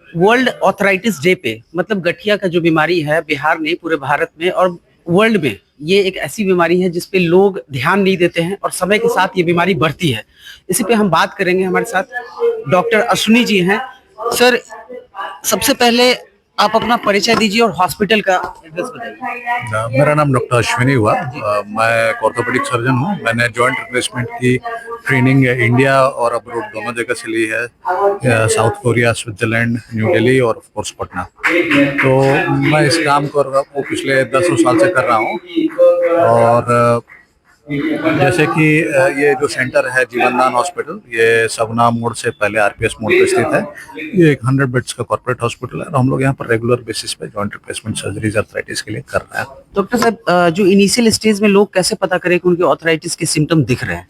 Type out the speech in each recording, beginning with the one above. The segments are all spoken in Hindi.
वर्ल्ड ऑर्थराइटिस डे पे मतलब गठिया का जो बीमारी है बिहार ने पूरे भारत में और वर्ल्ड में ये एक ऐसी बीमारी है जिस पे लोग ध्यान नहीं देते हैं और समय के साथ ये बीमारी बढ़ती है। इसी पे हम बात करेंगे। हमारे साथ डॉक्टर अश्विनी जी हैं। सर, सबसे पहले आप अपना परिचय दीजिए और हॉस्पिटल का एड्रेस बताइए। मेरा नाम डॉक्टर अश्विनी हुआ। मैं एक ऑर्थोपेडिक सर्जन हूँ। मैंने जॉइंट रिप्लेसमेंट की ट्रेनिंग इंडिया और अब्रोड दोनों जगह से ली है, south Korea, Switzerland, new Delhi और ऑफ कोर्स पटना। तो मैं इस काम को पिछले 10 साल से कर रहा हूँ। और जैसे कि ये जो सेंटर है जीवनदान हॉस्पिटल, ये सगुना मोड़ से पहले आरपीएस मोड़ पे स्थित है। ये एक 100 बेड्स का कॉर्पोरेट हॉस्पिटल है और हम लोग यहाँ पर रेगुलर बेसिस पे जॉइंट रिप्लेसमेंट सर्जरीज आर्थराइटिस के लिए कर रहे हैं। डॉक्टर साहब, जो इनिशियल स्टेज में लोग कैसे पता करें कि उनके ऑर्थराइटिस के सिम्टम दिख रहे हैं?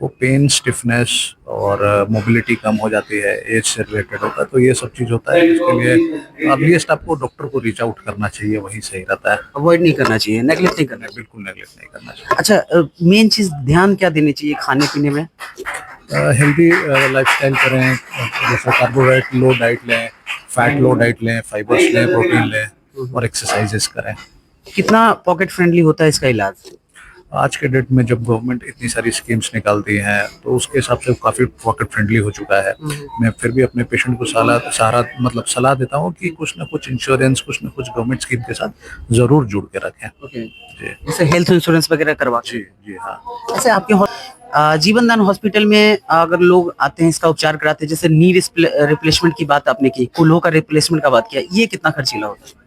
वो पेन, स्टिफनेस और मोबिलिटी कम हो जाती है, एज से रिलेटेड होता है। तो ये सब चीज़ होता है, इसके लिए अर्लीस्ट आपको डॉक्टर को रीच आउट करना चाहिए, वही सही रहता है। अवॉइड नहीं करना चाहिए, नेगलेक्ट नहीं करना चाहिए। बिल्कुल नेगलेक्ट नहीं करना चाहिए। अच्छा, मेन चीज ध्यान क्या देनी चाहिए खाने पीने में? हेल्दी लाइफस्टाइल करें, जैसे कार्बोहाइड्रेट लो डाइट लें, फैट लो डाइट लें, फाइबर्स लें, प्रोटीन लें और एक्सरसाइजेस करें। कितना पॉकेट फ्रेंडली होता है इसका इलाज? आज के डेट में जब गवर्नमेंट इतनी सारी स्कीम्स निकालती है तो उसके हिसाब से काफ़ी पॉकेट फ्रेंडली हो चुका है। मैं फिर भी अपने पेशेंट को सलाह देता हूँ कि कुछ ना कुछ इंश्योरेंस, कुछ ना कुछ गवर्नमेंट स्कीम के साथ जरूर जुड़ के रखें। जी, जी, जैसे हेल्थ इंश्योरेंस वगैरह करवा। जी, जी हाँ। ऐसे आपके जीवनदान हॉस्पिटल में अगर लोग आते हैं इसका उपचार कराते हैं, जैसे नी रिप्लेसमेंट की बात आपने की, कुल्हों का रिप्लेसमेंट का बात किया, ये कितना खर्चीला होता है?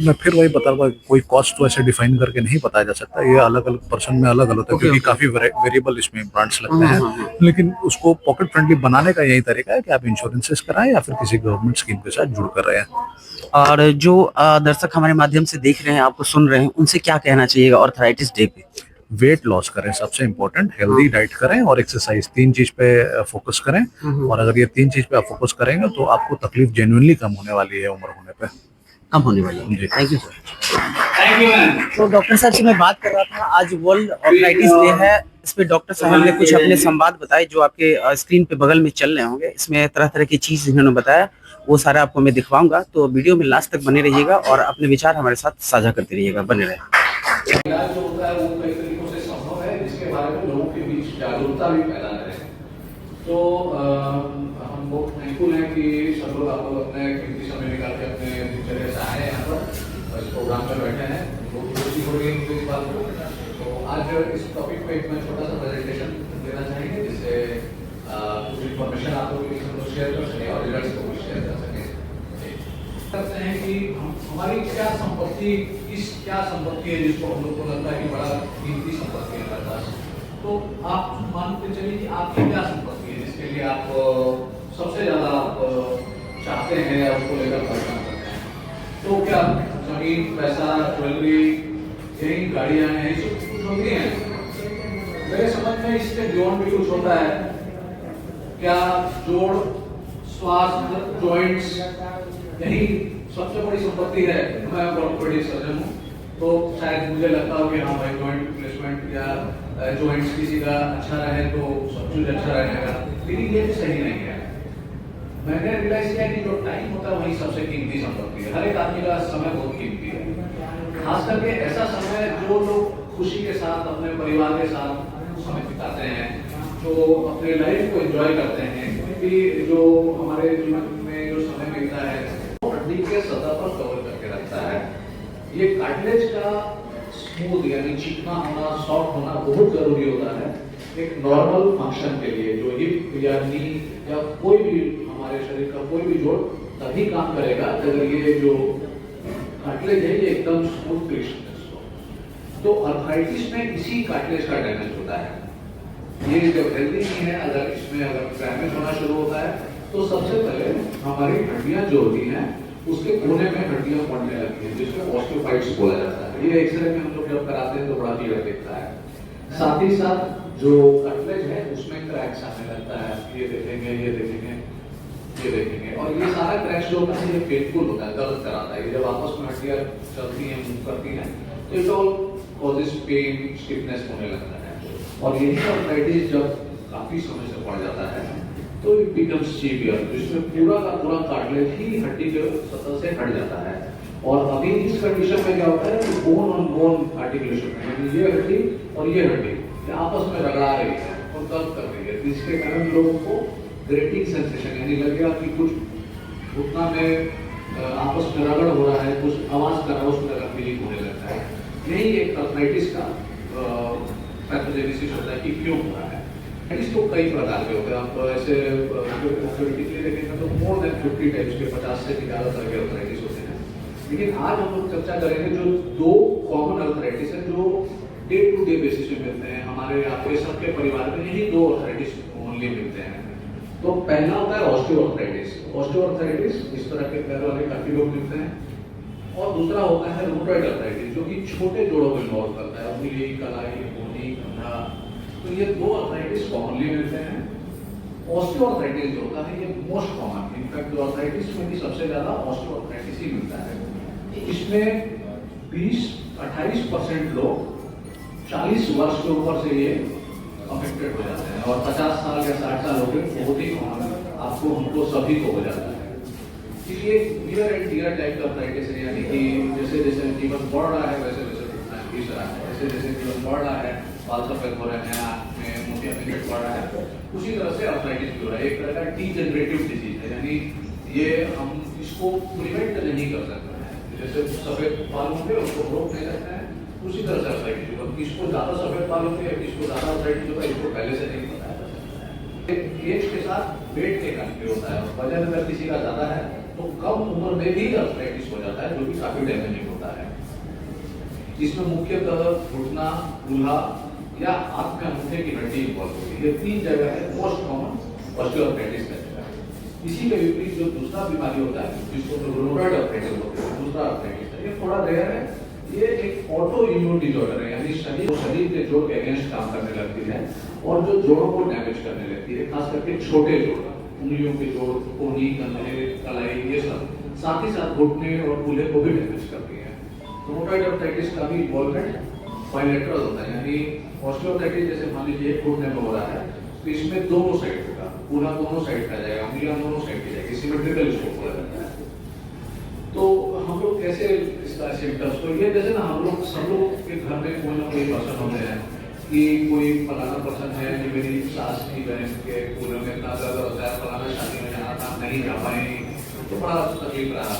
मैं फिर वही बताऊंगा, कोई कॉस्ट तो ऐसे डिफाइन करके नहीं बताया जा सकता। ये अलग अलग पर्सन में अलग अलग होता है, क्योंकि काफी वेरिएबल इसमें ब्रांड्स लगते हैं। लेकिन उसको पॉकेट फ्रेंडली बनाने का यही तरीका है कि आप इंश्योरेंसेस कराएं या फिर किसी गवर्नमेंट स्कीम के साथ जुड़ कर रहे हैं। और जो दर्शक हमारे माध्यम से देख रहे हैं, आपको सुन रहे हैं, उनसे क्या कहना चाहिएगा ऑर्थराइटिस डे पे? वेट लॉस करें, सबसे इम्पोर्टेंट। हेल्दी डाइट करें और एक्सरसाइज, 3 चीज पे फोकस करें। और अगर ये 3 चीज पे आप फोकस करेंगे तो आपको तकलीफ जेन्युइनली कम होने वाली है उम्र होने पे। कम होने वाली है। जी, thank you sir. Thank you ma'am. तो डॉक्टर साहब से मैं बात कर रहा था, आज वर्ल्ड ऑर्थराइटिस डे है। इस पे डॉक्टर साहब ने कुछ अपने संवाद बताए जो आपके स्क्रीन पे बगल में चल रहे होंगे। इसमें तरह तरह की चीज इन्होंने बताया, वो सारा आपको मैं दिखवाऊंगा। तो वीडियो में लास्ट तक बने रहिएगा और अपने विचार हमारे साथ साझा करते रहिएगा, बने रहे। इलाज जो होता है वो कई तरीकों से संभव है, जिसके बारे में लोगों के बीच जागरूकता भी पैदा करें। तो हम बहुत थैंकफुल हैं कि सब लोग आप लोग अपने कीमती समय निकाल के अपने दिनचर्या से आए यहाँ पर इस प्रोग्राम में बैठे हैं। बहुत खुशी हो रही है मुझे इस बात को। तो आज इस टॉपिक पे मैं छोटा सा प्रेजेंटेशन देना चाहेंगे, जिससे कुछ इन्फॉर्मेशन आप लोग के साथ शेयर कर सकें और रिजल्ट्स को भी शेयर कर सकें। करते हैं कि हमारी क्या संपत्ति है जिसको हम लोग को लगता है कि बड़ा कीमती संपत्ति है हमारे पास। तो आप मान के चलिए कि आपकी क्या संपत्ति है जिसके लिए आप सबसे ज्यादा आप चाहते हैं या उसको लेकर परेशान करते हैं। तो क्या जमीन, पैसा, ज्वेलरी, यही गाड़ियां हैं, ये सब कुछ होती हैं। मेरे समझ में इसके बियॉन्ड भी कुछ होता है। क्या जोड़, स्वास्थ्य, जॉइंट्स, यही सबसे बड़ी संपत्ति है। मैं ऑर्थोपेडिक सर्जन हूँ, तो शायद मुझे लगता हो कि हाँ भाई, जॉइंट रिप्लेसमेंट या जॉइंट्स किसी का अच्छा रहे तो सब कुछ अच्छा रहेगा, लेकिन ये भी सही नहीं है। मैंने रियलाइज किया कि जो टाइम होता है वही सबसे कीमती संपत्ति है। हर एक आदमी का समय बहुत कीमती है, खास करके ऐसा समय जो लोग खुशी के साथ अपने परिवार के साथ समय बिताते हैं, जो अपने लाइफ को एंजॉय करते हैं। क्योंकि जो हमारे जीवन में जो समय मिलता है हड्डी के सतह पर कवर करके रखता है। ये कार्टिलेज का स्मूथ यानी चिकना होना, सॉफ्ट होना बहुत जरूरी होता है एक नॉर्मल फंक्शन के लिए। जो हिप या नी या कोई भी हमारे शरीर का कोई भी जोड़ तभी काम करेगा अगर ये जो कार्टिलेज है ये एकदम स्मूथ क्रिस्टल्स हो। तो आर्थराइटिस में इसी कार्टिलेज का डैमेज होता है। ये जब हेल्दी नहीं है, अगर इसमें डैमेज होना शुरू होता है तो सबसे पहले हमारी हड्डियां जो होती हैं उसके कोने में हड्डियां पड़ने लगती हैं, जिसको ऑस्टियोफाइट्स बोला जाता है। ये एक्सरे में हम लोग जब कराते हैं तो बड़ा क्लियर दिखता है। साथ ही साथ जो कार्टिलेज है उसमें क्रैक्स आने लगता है। ये देखेंगे, ये देखेंगे, ये देखेंगे, और ये सारा क्रैक्स जो होता है ये पेनफुल होता है, दर्द कराता है। ये जब आपस में हड्डियां चलती हैं, मूव करती हैं, तो it all causes pain, stiffness होने लगता है। और यही आर्थराइटिस जब काफी समय से बढ़ जाता है तो इट बिकम्स चीपियर। तो इसमें पूरा का पूरा कार्टिलेज ही हड्डी के सतह से हट जाता है। और अभी इस कंडीशन में क्या होता है कि बोन ऑन बोन आर्टिकुलेशन में, यानी ये हड्डी और ये हड्डी आपस में रगड़ा रही है और दर्द कर रही है, जिसके कारण लोगों को ग्रेटिंग सेंसेशन यानी लगेगा कि कुछ घुटना में आपस में रगड़ हो रहा है, कुछ आवाज कर रहा है, उस तरह का फीलिंग होने लगता है। यही एक आर्थराइटिस का पैथोजेनेसिस होता है कि क्यों हो रहा है। इसको कई प्रकार के होते हैं। आप ऐसे थ्योरेटिकली देखेंगे तो मोर देन 50 टाइप्स के, 50 से भी ज़्यादा तरह के आर्थराइटिस होते हैं। लेकिन आज हम लोग चर्चा करेंगे जो दो कॉमन आर्थराइटिस है जो डे टू डे बेसिस पे मिलते हैं हमारे आपके सबके परिवार में। यही दो आर्थराइटिस ओनली मिलते हैं। तो पहला होता है ऑस्टियोआर्थराइटिस। ऑस्टियोआर्थराइटिस इस तरह के पैर वाले काफी लोग मिलते हैं। और दूसरा होता है रूमेटॉइड आर्थराइटिस जो कि छोटे जोड़ों को इन्वॉल्व करता है, उंगली, कलाई, घुटनी, कंधा। तो ये दो आर्थराइटिस कॉमनली मिलते हैं। ऑस्टियोआर्थराइटिस जो होता है ये मोस्ट कॉमन, इनफैक्ट जो आर्थराइटिस में भी सबसे ज्यादा ऑस्टियोआर्थराइटिस ही मिलता है। इसमें 20-28% लोग 40 वर्ष के ऊपर से ये अफेक्टेड हो जाते हैं, और 50 साल या 60 साल हो गए बहुत ही कॉमन, आपको हमको सभी को हो जाता है। ये नियर एंड डियर टाइप का आर्थराइटिस है, यानी कि जैसे जैसे जीवन बढ़ रहा है वैसे वैसे घुटना खींच रहा है, जैसे जैसे जीवन बढ़ रहा है, बाल सफेद हो रहे हैं, आँख में मोतिया में बढ़ रहा है, उसी तरह से आर्थराइटिस भी हो रहा है। एक तरह का डीजेनरेटिव डिजीज है, यानी ये हम इसको प्रिवेंट नहीं कर सकते हैं। जैसे सफेद बाल होंगे उसको रोक नहीं सकते हैं, उसी तरह से आर्थराइटिस होगा। किसको ज्यादा सफेद बाल होंगे या किसको ज्यादा आर्थराइटिस होगा इसको पहले से नहीं पता है। एज के साथ वेट के कारण होता है। वजन अगर किसी का ज्यादा है तो कम उम्र में भी आर्थराइटिस हो जाता है, जो कि काफी डैमेजिंग होता है। इसमें मुख्यतः घुटना, दूल्हा या हाथ में अंगूठे की हड्डी इन्वॉल्व होती है। ये 3 जगह है मोस्ट कॉमन ऑस्टियोआर्थराइटिस का। इसी के विपरीत जो दूसरा बीमारी होता है जिसको रूमेटॉइड आर्थराइटिस बोलते हैं, दूसरा आर्थराइटिस है, ये थोड़ा रेयर है। ये एक ऑटो इम्यून डिसऑर्डर है, यानी शरीर के जोड़ के अगेंस्ट काम करने लगती है और जो जोड़ों को डैमेज करने लगती है, खास करके छोटे जोड़, उंगलियों के जोड़, कोहनी, कंधे, कलाई, ये सब, साथ ही साथ घुटने और कूल्हे को भी डैमेज करती है। रूमेटॉइड आर्थराइटिस का भी इन्वॉल्वमेंट बायलैटरल होता है, यानी ऑस्टियोआर्थराइटिस जैसे मान लीजिए घुटने में हो रहा है तो इसमें दोनों साइड होगा, पूरा दोनों साइड का जाएगा, उंगलियां दोनों साइड की जाएगी, सिमेट्रिकल इसको बोला जाता है। तो हम लोग कैसे इसका सिम्टम्स, तो ये जैसे ना हम लोग सब लोग के घर में कोई ना कोई पर्सन होते हैं कि कोई फलाना पर्सन है कि मेरी सास की बहन के पूरे में इतना दर्द होता है, फलाना शादी में जाना था नहीं जा पाए, तो बड़ा तकलीफ रहा।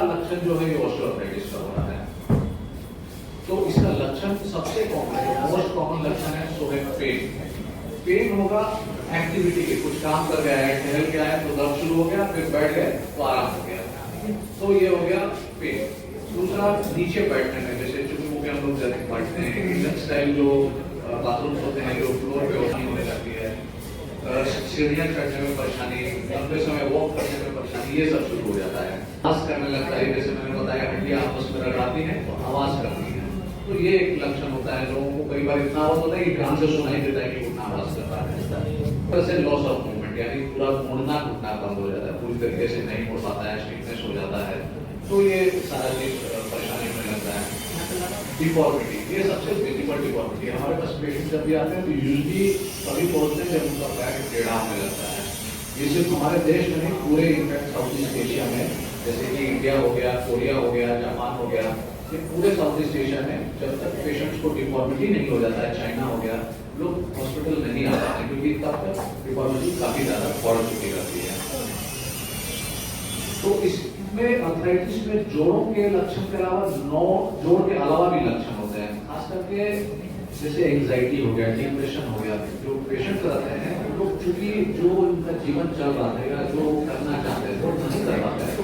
लक्षण जो है ये ऑस्टियोआर्थराइटिस का हो रहा है। तो इसका लक्षण सबसे कॉमन, मोस्ट कॉमन लक्षण है सो है पेन। पेन होगा एक्टिविटी के, कुछ काम कर गया है, टहल गया है तो दर्द शुरू हो गया, फिर बैठ गए तो आराम हो गया, तो ये हो गया पेन। दूसरा नीचे बैठने में, जैसे चुपू के हम लोग जैसे बैठते हैं, इंडियन स्टाइल जो बाथरूम होते हैं जो फ्लोर पे होने लगती है, सीढ़ियाँ चढ़ने में परेशानी, लंबे समय वॉक करने में परेशानी, ये सब शुरू हो जाता है। आवाज करने लगता है, जैसे मैंने बताया हड्डियाँ आपस में रगड़ाती हैं तो आवाज करती है, तो ये एक लक्षण होता है। लोगों को कई बार इतना आवाज होता है कि कान से सुनाई देता है कि उतना आवाज कर रहा है। वैसे लॉस ऑफ मूवमेंट, यानी पूरा मुड़ना घुटना बंद हो जाता है, पूरी तरीके से नहीं मुड़ पाता है, स्टिफनेस हो जाता है, तो ये सारा चीज परेशानी होने लगता है। डिफॉर्मिटी, ये सबसे विजिबल डिफॉर्मिटी है। हमारे पास पेशेंट जब भी आते हैं तो यूजली कभी पहुंचते हैं जब उनका पैर टेढ़ा होने लगता है। ये सिर्फ हमारे देश में नहीं, पूरे इनफैक्ट साउथ ईस्ट एशिया में, जैसे कि इंडिया हो गया, कोरिया हो गया, जापान हो गया, ये पूरे साउथ ईस्ट एशिया में जब तक पेशेंट्स को डिफॉर्मिटी नहीं हो जाता है, चाइना हो गया, लोग हॉस्पिटल नहीं आ पाते क्योंकि तब तक डिफॉर्मिटी काफी ज्यादा बढ़ चुकी रहती है। तो इसमें आर्थराइटिस में जोड़ों के लक्षण के अलावा 9 जोड़ के अलावा भी लक्षण होते हैं, खास करके जैसे एंजाइटी हो गया, डिप्रेशन हो गया। जो पेशेंट रहते हैं लोग चूंकि जो उनका जीवन चल रहा है या जो करना चाहते हैं वो नहीं कर पाते हैं, तो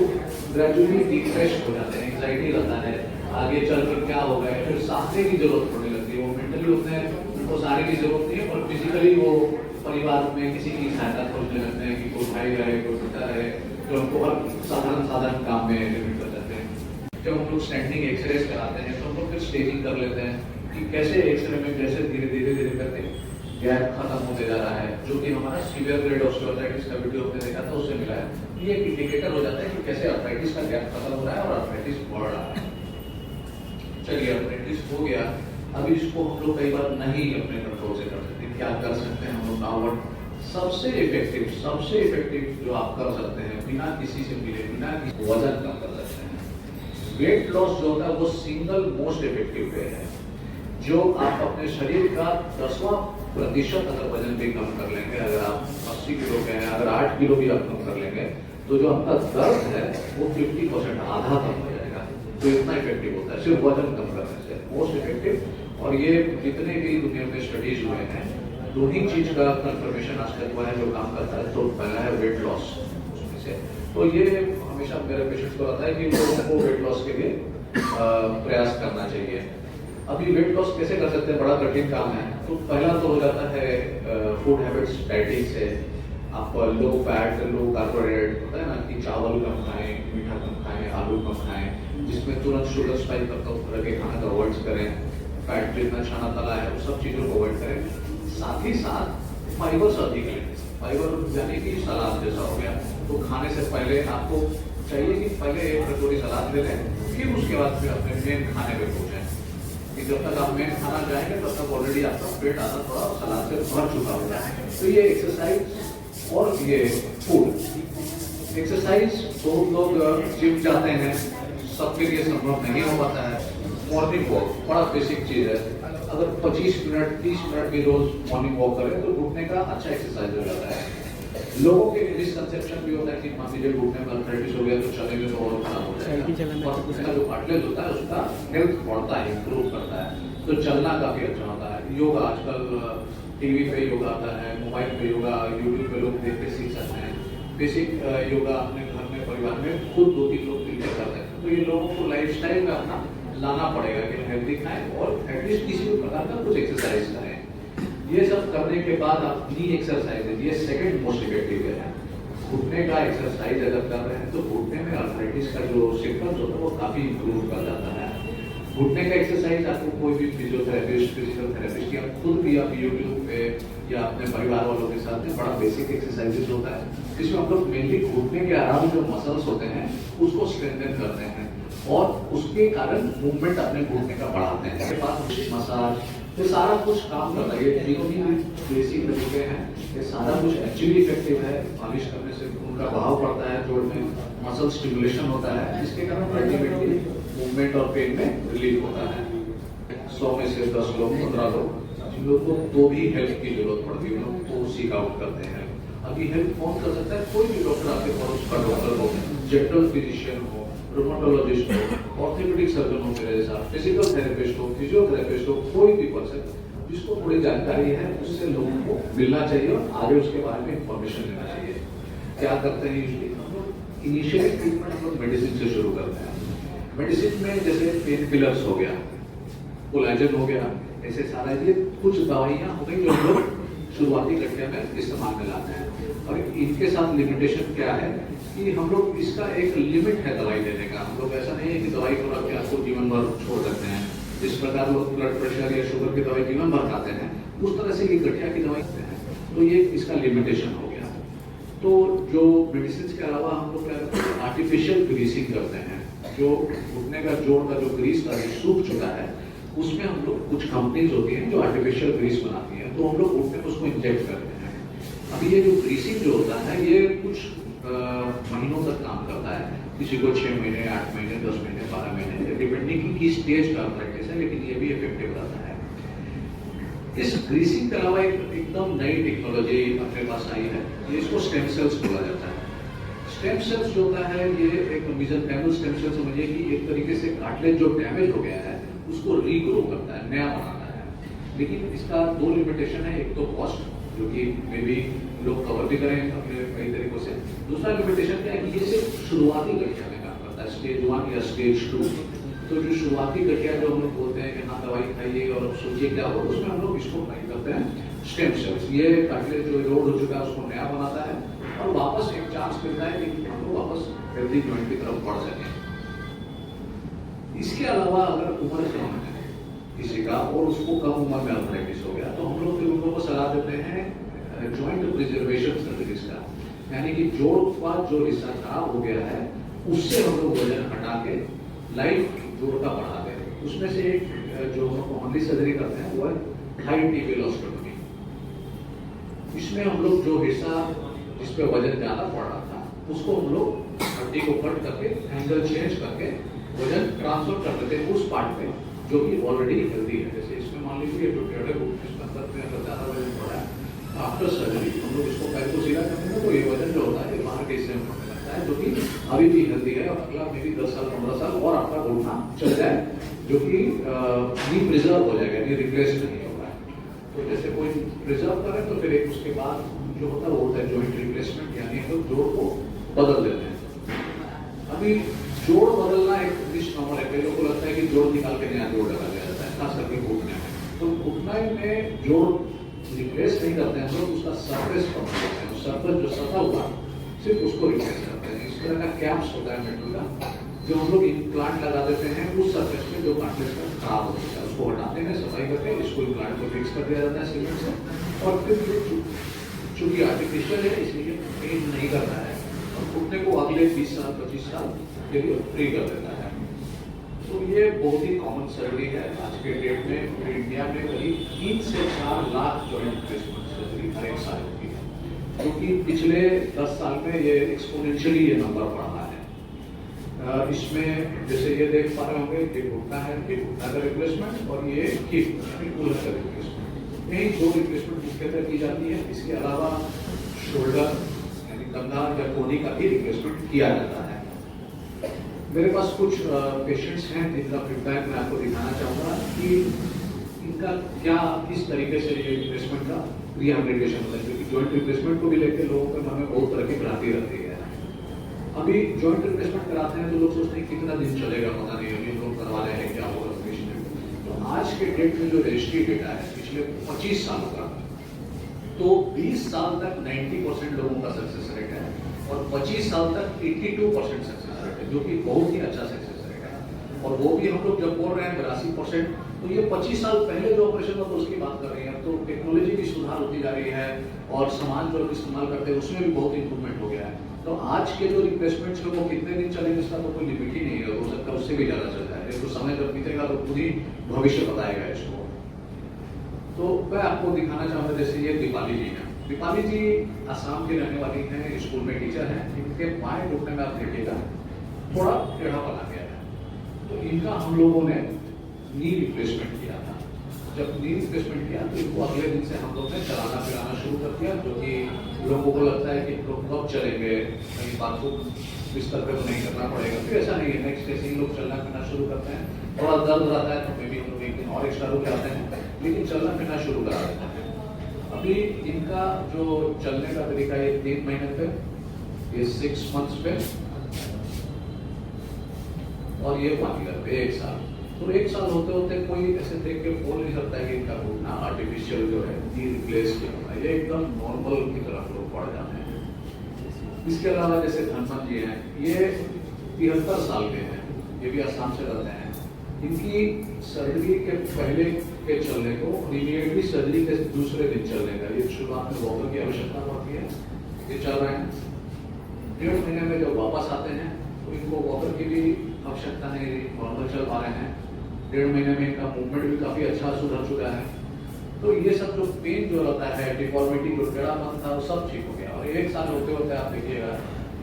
ग्रेजुअली डिप्रेस हो जाते हैं, एंजाइटी रहता है, आगे चल कर क्या होगा, फिर सहारे की जरूरत पड़ने लगती है। वो मेंटली होते हैं, उनको सहारे की जरूरत नहीं है, और फिजिकली वो परिवार में किसी की सहायता खोजने लगते हैं कि कोई भाई रहे, कोई पिता रहे, जो उनको हर साधारण काम में लिमिट कर देते हैं। जब हम लोग स्टैंडिंग एक्सरे कराते हैं तो हम लोग फिर स्टेजिंग कर लेते हैं कि कैसे एक्सरे में कैसे धीरे धीरे धीरे करके गैप खत्म होते जा रहा है, जो कि हमारा सीवियर ग्रेड ऑस्टियोआर्थराइटिस का वीडियो हमने देखा था उससे मिला है। ये एक इंडिकेटर हो जाता है कि कैसे आर्थराइटिस का गैप खत्म हो रहा है और आर्थराइटिस बढ़ रहा है। चलिए आर्थराइटिस हो गया, अभी इसको हम लोग कई बार नहीं अपने कंट्रोल से कर सकते, क्या कर सकते हैं हम लोग नाउ व्हाट सबसे इफेक्टिव जो आप कर सकते हैं बिना किसी से मिले, बिना किसी वजन कम कर सकते हैं। वेट लॉस जो होता है वो सिंगल मोस्ट इफेक्टिव वे है। जो आप अपने शरीर का 10% अगर वजन भी कम कर लेंगे, अगर आप 80 किलो के हैं, अगर 8 किलो भी आप कम कर लेंगे, तो जो आपका दर्द है वो 50% आधा कम हो जाएगा। तो इतना इफेक्टिव होता है सिर्फ वजन कम करने से, मोस्ट इफेक्टिव। और ये जितने भी दुनिया में स्टडीज हुए हैं, दो ही चीज का कंफर्मेशन आज तक हुआ है जो काम करता है। तो पहला है वेट लॉस, उसमें से तो ये हमेशा मेरे पेशेंट्स को आता है कि लोगों को वेट लॉस के लिए प्रयास करना चाहिए। अभी वेट लॉस कैसे कर सकते हैं, बड़ा कठिन काम है। तो पहला तो हो जाता है फूड हैबिट्स, डाइटिंग से। आप लो फैट, लो कार्बोहाइड्रेट होता है ना, कि चावल कम खाएं, मीठा कम खाएं, आलू कम खाएं, जिसमें तुरंत शुगर स्पाइक करता उस तरह के खाना का अवॉइड करें। फैट जितना छाना तला है वो सब चीज़ों को अवॉइड करें। साथ ही साथ फाइबर से अधिक लें। फाइबर यानी कि सलाद जैसा हो गया, तो खाने से पहले आपको चाहिए कि पहले एक कटोरी सलाद ले लें, फिर उसके बाद फिर अपने मेन खाने पे पहुँचें। कि जब तक आप मेन खाना जाएंगे तब तक ऑलरेडी आपका पेट आधा थोड़ा सलाद से भर चुका होगा। तो ये एक्सरसाइज और ये फूड। एक्सरसाइज बहुत लोग जिम जाते हैं, सबके लिए संभव नहीं हो पाता है। मॉर्निंग वॉक बड़ा बेसिक चीज़ है। अगर 25 मिनट 30 मिनट भी रोज मॉर्निंग वॉक करें तो घुटने का अच्छा एक्सरसाइज हो जाता है। लोगों के मिसकंसेप्शन भी होता है कि मान लीजिए घुटने में आर्थराइटिस हो गया तो चलेंगे तो और खराब हो जाएगा। और उसका जो कार्टिलेज होता है उसका हेल्थ बढ़ता है, इंप्रूव करता है, तो चलना काफी अच्छा होता है। योगा आजकल टीवी पे योगा आता है, मोबाइल पे योगा, यूट्यूब पे लोग देख के सीख सकते हैं। बेसिक योगा अपने घर में परिवार में खुद 2-3 लोग मिलकर करते हैं। तो ये लोगों को लाइफ स्टाइल में अपना लाना पड़ेगा कि हेल्दी खाएं और एटलीस्ट किसी भी प्रकार का कुछ एक्सरसाइज करें। ये सब करने के बाद अपनी एक्सरसाइज है, ये सेकंड मोस्ट इफेक्टिव है। घुटने का एक्सरसाइज अगर कर रहे हैं तो घुटने में आर्थराइटिस का जो सिम्टम्स होता है वो काफी इंप्रूव कर जाता है। घुटने का एक्सरसाइज आपको कोई भी फिजियोथेरेपिस्ट, फिजिकल थेरेपिस्ट या खुद भी आप यूट्यूब पे या अपने परिवार वालों के साथ में बड़ा बेसिक एक्सरसाइजेस होता है, जिसमें हम लोग मेनली घुटने के अराउंड जो मसल्स होते हैं उसको स्ट्रेंथन करते हैं और उसके कारण मूवमेंट अपने घुटने का बढ़ाते हैं। इसके बाद मसाज, ये सारा कुछ काम करता है। ये जितनी बेसिक तरीके हैं ये सारा कुछ एक्चुअली इफेक्टिव है। मालिश करने से खून का बहाव बढ़ता है, जोड़ में मसल स्टिमुलेशन होता है, जिसके कारण अल्टीमेटली मूवमेंट और पेन में रिलीफ होता है। 100 में से 10 लोग 15 लोग जिन लोगों को तो भी हेल्प की जरूरत पड़ती है वो सीक आउट करते हैं। अभी हेल्प कौन कर सकता है? कोई भी डॉक्टर आपके पास का डॉक्टर हो, जनरल फिजिशियन हो, रोमाटोलॉजिस्ट हो, ऑर्थोपेडिक सर्जन हो मेरे जैसा, फिजिकल थेरेपिस्ट हो, फिजियोथेरेपिस्ट हो, कोई भी पर्सन जिसको थोड़ी जानकारी है उससे लोगों को मिलना चाहिए और आगे उसके बारे में इंफॉर्मेशन लेना चाहिए। क्या करते हैं यूजली हम लोग इनिशियल ट्रीटमेंट हम लोग मेडिसिन से शुरू करते हैं। मेडिसिन में जैसे पेन किलर्स हो गया, कोलैजन हो गया, ऐसे सारा ये कुछ दवाइयाँ हो गई जो हम लोग शुरुआती घंटे में इस्तेमाल में लाते हैं। और इनके साथ लिमिटेशन क्या है कि हम लोग इसका एक लिमिट है दवाई लेने का। हम लोग ऐसा नहीं है कि दवाई को रख के आपको जीवन भर छोड़ सकते हैं। जिस प्रकार लोग ब्लड प्रेशर या शुगर की दवाई जीवन भर खाते हैं उस तरह से ये गठिया की दवाई खाते हैं। तो ये इसका लिमिटेशन हो गया। तो जो मेडिसिन के अलावा हम लोग क्या करते हैं, आर्टिफिशियल ग्रीसिंग करते हैं। जो घुटने का जोड़ का जो ग्रीस का सूख चुका है उसमें हम लोग कुछ कंपनीज होती हैं जो आर्टिफिशियल ग्रीस बनाती हैं, तो हम लोग घुटने में उसको इंजेक्ट करते हैं। अभी ये जो ग्रीसिंग जो होता है ये कुछ महीनों तक काम करता है। किसी को 6 महीने, 8 महीने, 10 महीने, 12 महीने, डिपेंडिंग की स्टेज का प्रैक्टिस है, लेकिन ये भी इफेक्टिव रहता है। इस ग्रीसिंग के अलावा एकदम नई टेक्नोलॉजी अपने पास आई है, ये इसको स्टेम सेल्स बोला जाता है। स्टेम सेल्स जो होता है ये एक मेसेंकाइमल स्टेम सेल समझिए कि एक तरीके से कार्टिलेज जो डैमेज हो गया है उसको रीग्रो करता है, नया बनाता है। लेकिन इसका 2 लिमिटेशन है। एक तो कॉस्ट, जो कि मे भी लोग कवर भी करें अपने कई तरीकों से। दूसरा लिमिटेशन क्या है कि ये सिर्फ शुरुआती गठिया में काम करता है, स्टेज 1 या स्टेज 2। तो जो शुरुआती गठिया जो हम लोग बोलते हैं कि हाँ दवाई खाइए और अब सोचिए क्या हो, उसमें हम लोग इसको ट्राई करते हैं स्टेम सेल्स। ये कार्टिलेज जो इरोड हो चुका है उसको नया बनाता है और वापस एक चांस मिलता है कि हम लोग वापस हेल्दी जॉइंट की तरफ बढ़ सकें। इसके अलावा अगर उम्र कम है किसी का और उसको कम उम्र में आर्थराइटिस हो गया तो हम लोग लोगों को सलाह देते हैं जॉइंट प्रिजर्वेशन सर्जरीज का, यानी कि जोड़ का जो हिस्सा खराब हो गया है उससे हम लोग वजन हटा के लाइफ जोड़ का बढ़ा दें। उसमें से एक जो हम लोग कॉमनली सर्जरी करते हैं वो है थाई टी वेलोस्टोमी। इसमें हम लोग जो हिस्सा जिस पे वजन ज़्यादा पड़ रहा था उसको हम लोग हड्डी को कट करके एंगल चेंज करके वजन ट्रांसफर कर देते हैं उस पार्ट पे जो कि ऑलरेडी हेल्दी है। जैसे इसमें मान लीजिए जो पेड़ है वो इसके अंदर में अगर ज़्यादा वजन पड़ा है आफ्टर सर्जरी हम लोग इसको पैर को सीधा करते हैं तो ये वजन जो होता है ये बाहर के हिस्से में पड़ने लगता है जो कि अभी भी हेल्दी है और अगला मे भी 10 साल 15 साल और आपका घुटना चल जाए जो कि नी प्रिजर्व हो जाएगा, नी रिप्लेस नहीं होगा। तो जैसे कोई प्रिजर्व करे तो फिर एक उसके बाद जो होता है वो होता है जॉइंट रिप्लेसमेंट, यानी हम लोग जोड़ को बदल देते हैं। अभी जोड़ बदलना एक मिसनॉमर है, कई लोगों को लगता है कि जोड़ निकाल के नया जोड़ लगा दिया जाता है, खास करके घुटने में। तो घुटने में जोड़ रिप्लेस नहीं करते हैं हम लोग, उसका सरफेस कम करते हैं, सरफेस जो सतह हुआ सिर्फ उसको रिप्लेस करते हैं। इस तरह का कैप्स होता है मेटल का जो हम लोग इम्प्लांट लगा देते हैं उस सरफेस में जो कार्टिलेज का खराब हो जाता है उसको हटाते हैं, सफाई करके इसको इम्प्लांट को फिक्स कर दिया जाता है सीमेंट से। और फिर चूंकि आर्टिफिशियल है इसलिए पेन नहीं करता है और घुटने को अगले 20 साल 25 साल के लिए फ्री कर देता है। तो ये बहुत ही कॉमन सर्जरी है आज के डेट में। पूरे इंडिया में करीब 3 से 4 लाख जॉइंट रिप्लेसमेंट सर्जरी हर एक साल होती है, क्योंकि पिछले 10 साल में ये एक्सपोनेंशियली ये नंबर बढ़ा है। इसमें जैसे ये देख पा रहे होंगे ये घुटना है, ये घुटना का रिप्लेसमेंट और ये हिप यानी कूलर का रिप्लेसमेंट, यही 2 रिप्लेसमेंट मुख्यतः की जाती है। इसके अलावा शोल्डर यानी कंधा या कोहनी का भी रिप्लेसमेंट किया जाता है। मेरे पास कुछ पेशेंट्स हैं जिनका फीडबैक मैं आपको दिखाना चाहूँगा कि इनका क्या किस तरीके से ये रिप्लेसमेंट का रिहैबिलिटेशन होता है, क्योंकि जॉइंट रिप्लेसमेंट को भी लेकर लोगों के मन में बहुत तरह की भ्रांति रहती है। अभी जॉइंट रिप्लेसमेंट कराते हैं तो लोग सोचते हैं कितना दिन चलेगा पता नहीं, अभी लोग करवा रहे हैं क्या होगा पेशेंट। तो आज के डेट में जो रजिस्ट्री डेटा है पिछले 25 सालों का, तो 20 साल तक 90% लोगों का सक्सेस रेट है और 25 साल तक 82% सक्सेस रेट है, जो कि बहुत ही अच्छा सक्सेस रेट है। और वो भी हम लोग जब बोल रहे हैं 82%, तो ये 25 साल पहले जो ऑपरेशन हुआ तो उसकी बात कर रहे हैं। अब तो टेक्नोलॉजी भी सुधार होती जा रही है और सामान जो लोग इस्तेमाल करते हैं उसमें भी बहुत इंप्रूवमेंट हो गया है। तो आज के जो रिप्लेसमेंट्स है वो कितने दिन चलेंगे इसका तो कोई लिमिट ही नहीं है, हो सकता है उससे भी ज़्यादा चल जाए। तो समय जब बीतेगा तो खुद ही भविष्य बताएगा इसको। तो मैं आपको दिखाना चाहूँगा, जैसे ये दीपाली जी हैं। दीपाली जी असम की रहने वाली हैं, स्कूल में टीचर हैं। इनके बाएं घुटने में आप देखिएगा थोड़ा टेढ़ा बना गया है, तो इनका हम लोगों ने नी रिप्लेसमेंट किया था। जब नी रिप्लेसमेंट किया तो इनको अगले दिन से हम लोग ने चलाना फिराना शुरू कर दिया, जो कि लोगों को लगता है कि लोग कब चलेंगे, कहीं बाथरूम बिस्तर पे तो नहीं करना पड़ेगा। फिर ऐसा नहीं है, नेक्स्ट डे से ही लोग चलना फिरना शुरू करते हैं। थोड़ा दर्द रहता है तो मे भी हम लोग एक दिन और एक्स्ट्रा रुक जाते हैं, लेकिन चलना फिरना शुरू करा देते हैं। अभी इनका जो चलने का तरीका ये 3 महीने पे, ये 6 मंथ्स पे और ये 1 ईयर पे 1 साल। तो 1 साल होते होते कोई ऐसे देख के बोल नहीं सकता है कि इनका घुटना आर्टिफिशियल जो है नी रिप्लेस किया होगा, ये एकदम नॉर्मल की तरफ लोग पड़ जाते हैं। इसके अलावा जैसे धनपत जी हैं, ये 73 साल के हैं, ये भी आसाम से रहते हैं। इनकी सर्जरी के पहले के चलने को इमीडिएटली सर्जरी के दूसरे दिन चलने का, ये शुरुआत में वॉकर की आवश्यकता पड़ती है, ये चल रहे हैं। 1.5 महीने में जब वापस आते हैं तो इनको वॉकर की भी आवश्यकता नहीं रही, नॉर्मल चल पा रहे हैं। 1.5 महीने में इनका मूवमेंट भी काफ़ी अच्छा सुधर चुका है। तो ये सब जो पेन जो रहता है, डिफॉर्मिटी जो टेढ़ापन था वो सब ठीक हो गया। और 1 साल होते होते आप देखिएगा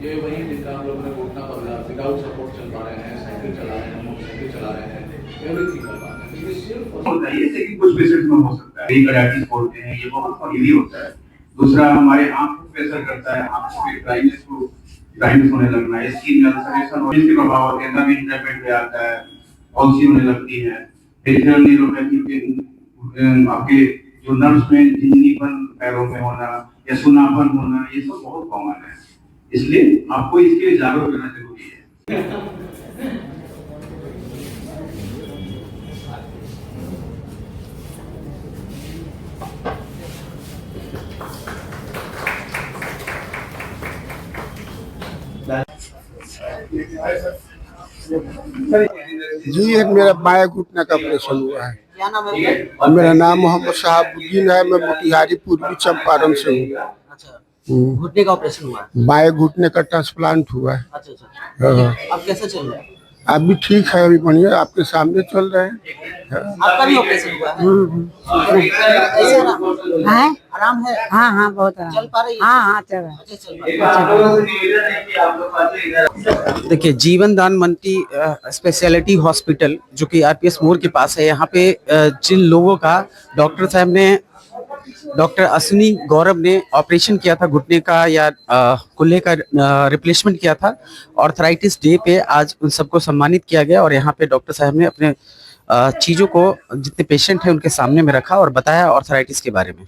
ये वही जिनका हम लोगों ने घुटना बदला, विदाउट सपोर्ट चल पा रहे हैं, साइकिल चला रहे हैं, मोटरसाइकिल चला रहे हैं, एवरीथिंग कर पा रहे हैं। ये सिर्फ होता है, जैसे कि कुछ पेशेंट में हो सकता है पेरिकार्डिटिस बोलते हैं, ये बहुत हेवी होता है। दूसरा हमारे आंख पर प्रेशर करता है, आंख पे ड्राइनेस होने लगना, स्किन में अल्सरेशन और इसके प्रभाव होते हैं, तभी इंटरपेट पे आता है, ऑल्सी होने लगती है, पेरिफेरल न्यूरोपैथी आपके जो नर्व्स में झिंझनीपन पैरों में होना या सुनापन होना, ये सब बहुत कॉमन है। इसलिए आपको इसके लिए जागरूक रहना जरूरी है। जी एक मेरा बाएं घुटने का ऑपरेशन हुआ है। क्या नाम है? मेरा नाम मोहम्मद शहाबुद्दीन है, मैं मोतिहारी पूर्वी चंपारण से हूँ। अच्छा, घुटने का ऑपरेशन हुआ है। बाएं घुटने का ट्रांसप्लांट हुआ है। अच्छा अच्छा, हाँ। अब कैसे चल रहा है? अभी ठीक है, अभी बढ़िया आपके सामने चल रहे हैं। आपका भी ऑपरेशन हुआ है? ऐसे आराम है? हाँ हाँ बहुत आराम। चल पा रही है? हाँ हाँ चल रहा है। अच्छे चल पा रही है। देखिए, जीवन दान मल्टी स्पेशलिटी हॉस्पिटल जो कि आरपीएस मोड़ के पास है, यहाँ पे जिन लोगों का डॉक्टर अश्विनी गौरव ने ऑपरेशन किया था घुटने का या कुल्हे का रिप्लेसमेंट किया था, ऑर्थराइटिस डे पे आज उन सबको सम्मानित किया गया और यहाँ पे डॉक्टर साहब ने अपने चीज़ों को जितने पेशेंट हैं उनके सामने में रखा और बताया ऑर्थराइटिस के बारे में।